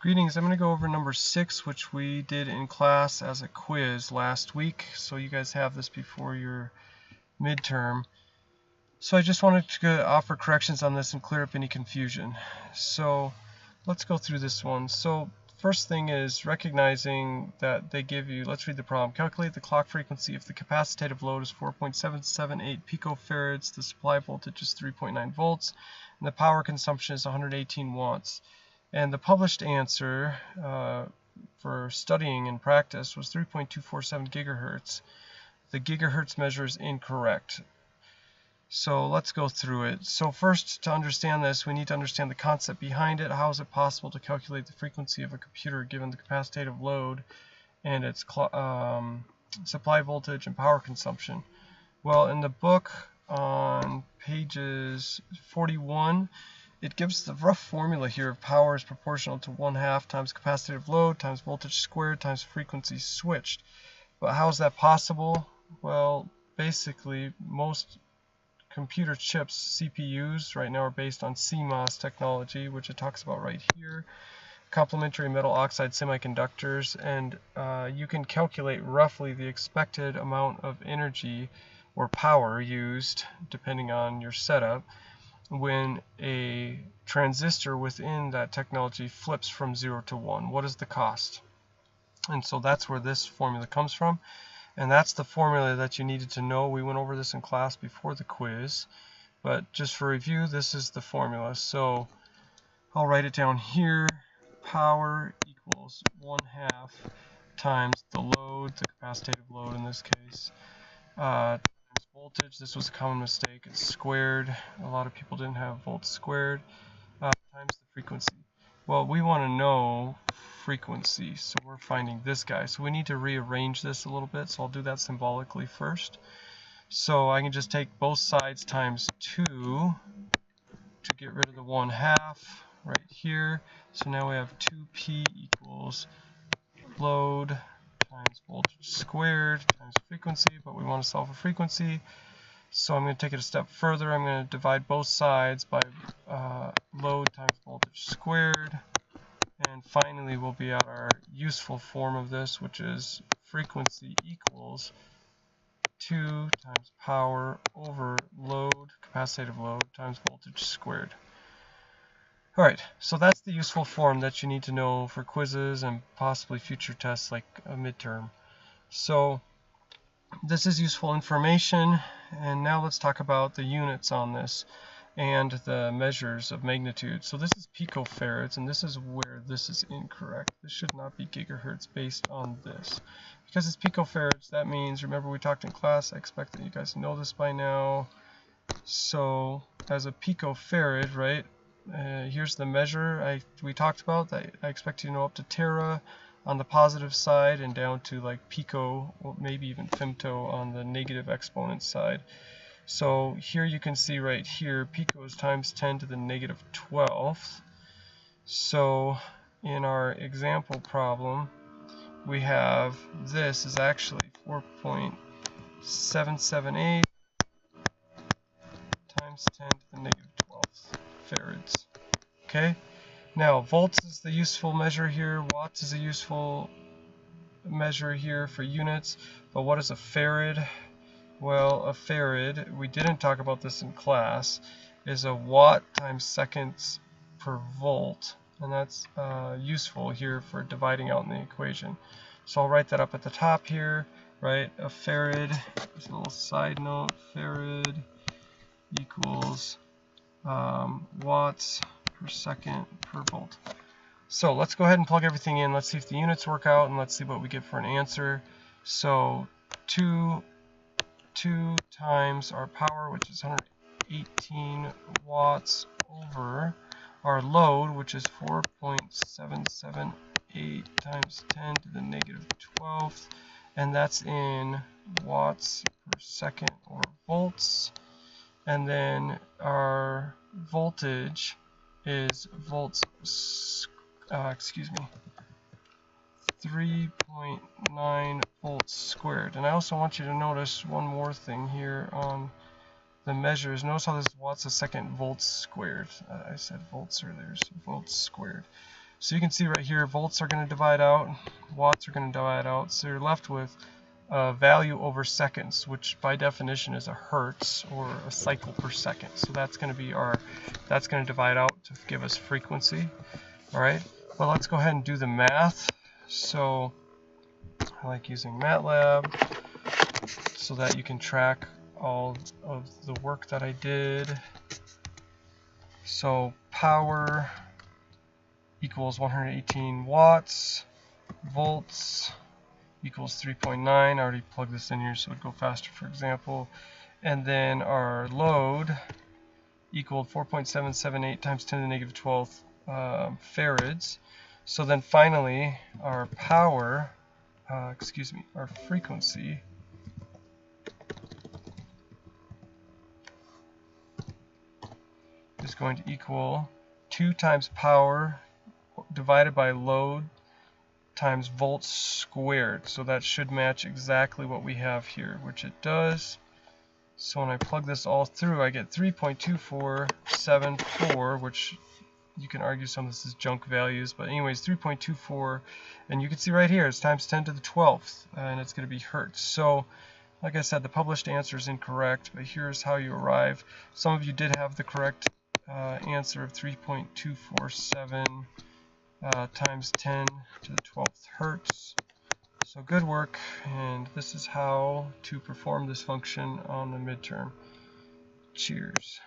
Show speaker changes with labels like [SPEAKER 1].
[SPEAKER 1] Greetings, I'm going to go over number 6, which we did in class as a quiz last week, so you guys have this before your midterm. So I just wanted to offer corrections on this and clear up any confusion. So let's go through this one. So first thing is recognizing that they give you, let's read the problem. Calculate the clock frequency if the capacitative load is 4.778 picofarads, the supply voltage is 3.9 volts, and the power consumption is 118 watts. And the published answer for studying in practice was 3.247 gigahertz. The gigahertz measure is incorrect. So let's go through it. So first, to understand this, we need to understand the concept behind it. How is it possible to calculate the frequency of a computer given the capacitative load and its supply voltage and power consumption? Well, in the book on pages 41, it gives the rough formula here of power is proportional to 1/2 times capacitive load times voltage squared times frequency switched. But how is that possible? Well, basically, most computer chips, CPUs, right now are based on CMOS technology, which it talks about right here, complementary metal oxide semiconductors, and you can calculate roughly the expected amount of energy or power used, depending on your setup, when a transistor within that technology flips from 0 to 1. What is the cost? And so that's where this formula comes from. And that's the formula that you needed to know. We went over this in class before the quiz. But just for review, this is the formula. So I'll write it down here. Power equals 1/2 times the load, the capacitative load in this case, voltage. This was a common mistake. It's squared. A lot of people didn't have volts squared. Times the frequency. Well, we want to know frequency, so we're finding this guy. So we need to rearrange this a little bit, so I'll do that symbolically first. So I can just take both sides times 2 to get rid of the 1/2 right here. So now we have 2p equals load times voltage squared times frequency, but we want to solve for frequency. So I'm going to take it a step further. I'm going to divide both sides by load times voltage squared. And finally, we'll be at our useful form of this, which is frequency equals 2 times power over load, capacitive load, times voltage squared. Alright, so that's the useful form that you need to know for quizzes and possibly future tests like a midterm. So this is useful information, and now let's talk about the units on this and the measures of magnitude. So this is picofarads, and this is where this is incorrect. This should not be gigahertz based on this. Because it's picofarads, that means, remember we talked in class, I expect that you guys know this by now. So as a picofarad, right, here's the measure we talked about that I expect you to know up to tera on the positive side and down to like pico or maybe even femto on the negative exponent side. So here you can see right here pico is times 10 to the negative 12th. So in our example problem we have this is actually 4.778 times 10 to the negative 12th farads. Okay, now volts is the useful measure here, watts is a useful measure here for units, but what is a farad? Well, a farad, we didn't talk about this in class, is a watt times seconds per volt, and that's useful here for dividing out in the equation. So I'll write that up at the top here, right? A farad, just a little side note, farad equals watts per second per volt. So let's go ahead and plug everything in. Let's see if the units work out, and let's see what we get for an answer. So 2 times our power, which is 118 watts, over our load, which is 4.778 times 10 to the negative 12th, and that's in watts per second or volts. And then our voltage is volts, 3.9 volts squared. And I also want you to notice one more thing here on the measures. Notice how this is watts a second volts squared. I said volts earlier, so volts squared. So you can see right here, volts are going to divide out, watts are going to divide out, so you're left with value over seconds, which by definition is a hertz or a cycle per second. So that's going to be that's going to divide out to give us frequency. All right, well, let's go ahead and do the math. So I like using MATLAB so that you can track all of the work that I did. So power equals 118 watts, volts equals 3.9. I already plugged this in here so it'd go faster, for example. And then our load equaled 4.778 times 10 to the negative 12th farads. So then finally, our power, our frequency is going to equal 2 times power divided by load times volts squared. So that should match exactly what we have here, which it does. So when I plug this all through, I get 3.2474, which you can argue some of this is junk values, but anyways, 3.24, and you can see right here it's times 10 to the 12th, and it's going to be hertz. So like I said, the published answer is incorrect, but here's how you arrive. Some of you did have the correct answer of 3.247 times 10 to the 12th hertz. So good work, and this is how to perform this function on the midterm. Cheers.